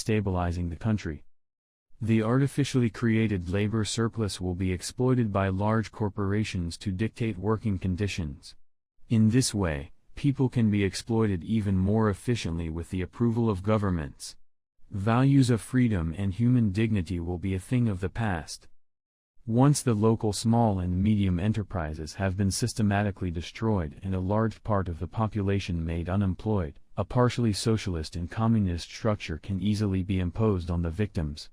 destabilizing the country. The artificially created labor surplus will be exploited by large corporations to dictate working conditions. In this way, people can be exploited even more efficiently with the approval of governments. Values of freedom and human dignity will be a thing of the past. Once the local small and medium enterprises have been systematically destroyed and a large part of the population made unemployed, a partially socialist and communist structure can easily be imposed on the victims.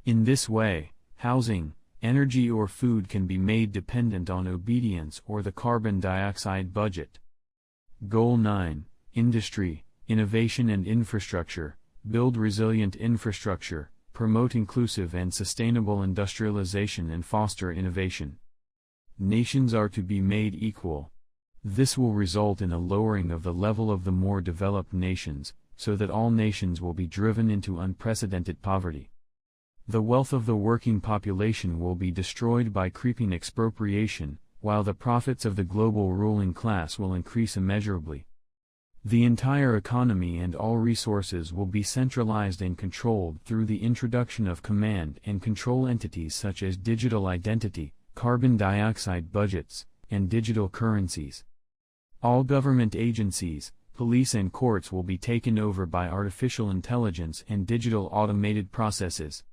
In this way, housing, energy or food can be made dependent on obedience or the carbon dioxide budget. Goal 9. Industry, Innovation and Infrastructure. Build resilient infrastructure, promote inclusive and sustainable industrialization and foster innovation. Nations are to be made equal. This will result in a lowering of the level of the more developed nations, so that all nations will be driven into unprecedented poverty. The wealth of the working population will be destroyed by creeping expropriation, while the profits of the global ruling class will increase immeasurably. The entire economy and all resources will be centralized and controlled through the introduction of command and control entities such as digital identity, carbon dioxide budgets, and digital currencies. All government agencies, police and courts will be taken over by artificial intelligence and digital automated processes.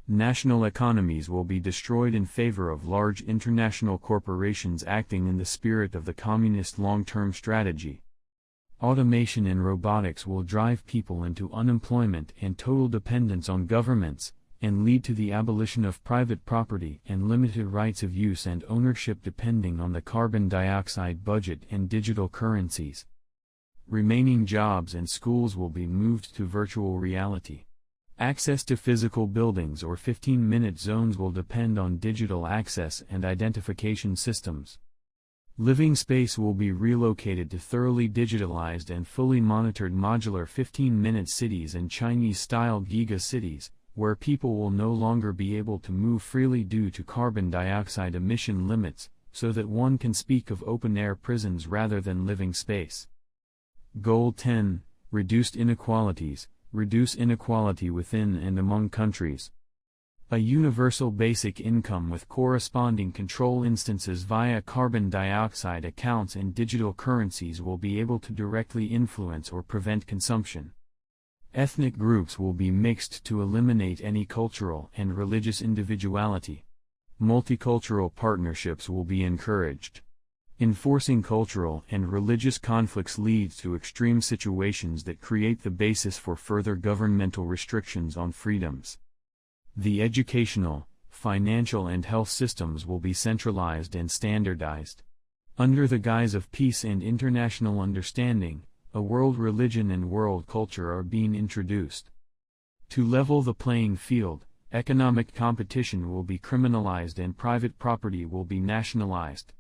National economies will be destroyed in favor of large international corporations acting in the spirit of the communist long-term strategy. Automation and robotics will drive people into unemployment and total dependence on governments, and lead to the abolition of private property and limited rights of use and ownership depending on the carbon dioxide budget and digital currencies. Remaining jobs and schools will be moved to virtual reality. Access to physical buildings or 15-minute zones will depend on digital access and identification systems. Living space will be relocated to thoroughly digitalized and fully monitored modular 15-minute cities and Chinese-style giga-cities, where people will no longer be able to move freely due to carbon dioxide emission limits, so that one can speak of open-air prisons rather than living space. Goal 10. Reduced inequalities. Reduce inequality within and among countries. A universal basic income with corresponding control instances via carbon dioxide accounts and digital currencies will be able to directly influence or prevent consumption. Ethnic groups will be mixed to eliminate any cultural and religious individuality. Multicultural partnerships will be encouraged. Enforcing cultural and religious conflicts leads to extreme situations that create the basis for further governmental restrictions on freedoms. The educational, financial and health systems will be centralized and standardized. Under the guise of peace and international understanding, a world religion and world culture are being introduced. To level the playing field, economic competition will be criminalized and private property will be nationalized.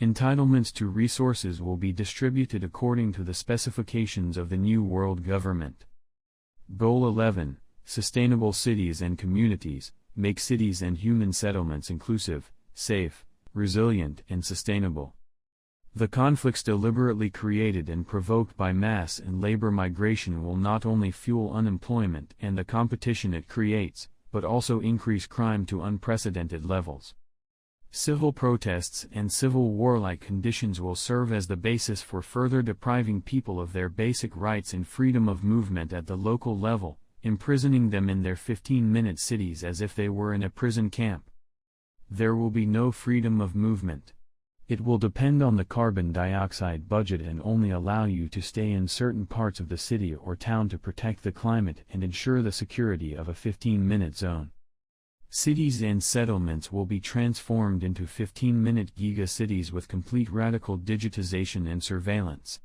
Entitlements to resources will be distributed according to the specifications of the new world government. Goal 11. Sustainable cities and communities. Make cities and human settlements inclusive, safe, resilient and sustainable. The conflicts deliberately created and provoked by mass and labor migration will not only fuel unemployment and the competition it creates, but also increase crime to unprecedented levels. Civil protests and civil war-like conditions will serve as the basis for further depriving people of their basic rights and freedom of movement at the local level, imprisoning them in their 15-minute cities as if they were in a prison camp. There will be no freedom of movement. It will depend on the carbon dioxide budget and only allow you to stay in certain parts of the city or town to protect the climate and ensure the security of a 15-minute zone. Cities and settlements will be transformed into 15-minute giga-cities with complete radical digitization and surveillance.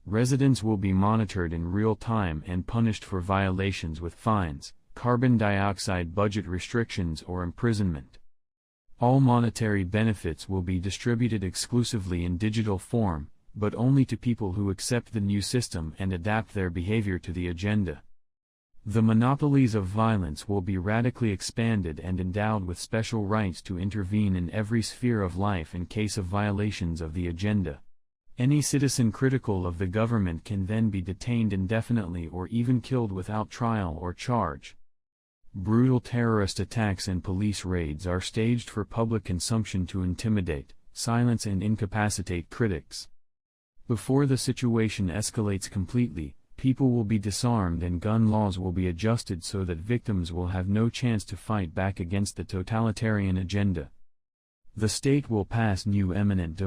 Residents will be monitored in real time and punished for violations with fines, carbon dioxide budget restrictions or imprisonment. All monetary benefits will be distributed exclusively in digital form, but only to people who accept the new system and adapt their behavior to the agenda. The monopolies of violence will be radically expanded and endowed with special rights to intervene in every sphere of life in case of violations of the agenda. Any citizen critical of the government can then be detained indefinitely or even killed without trial or charge. Brutal terrorist attacks and police raids are staged for public consumption to intimidate, silence and incapacitate critics. Before the situation escalates completely, people will be disarmed and gun laws will be adjusted so that victims will have no chance to fight back against the totalitarian agenda. The state will pass new eminent domain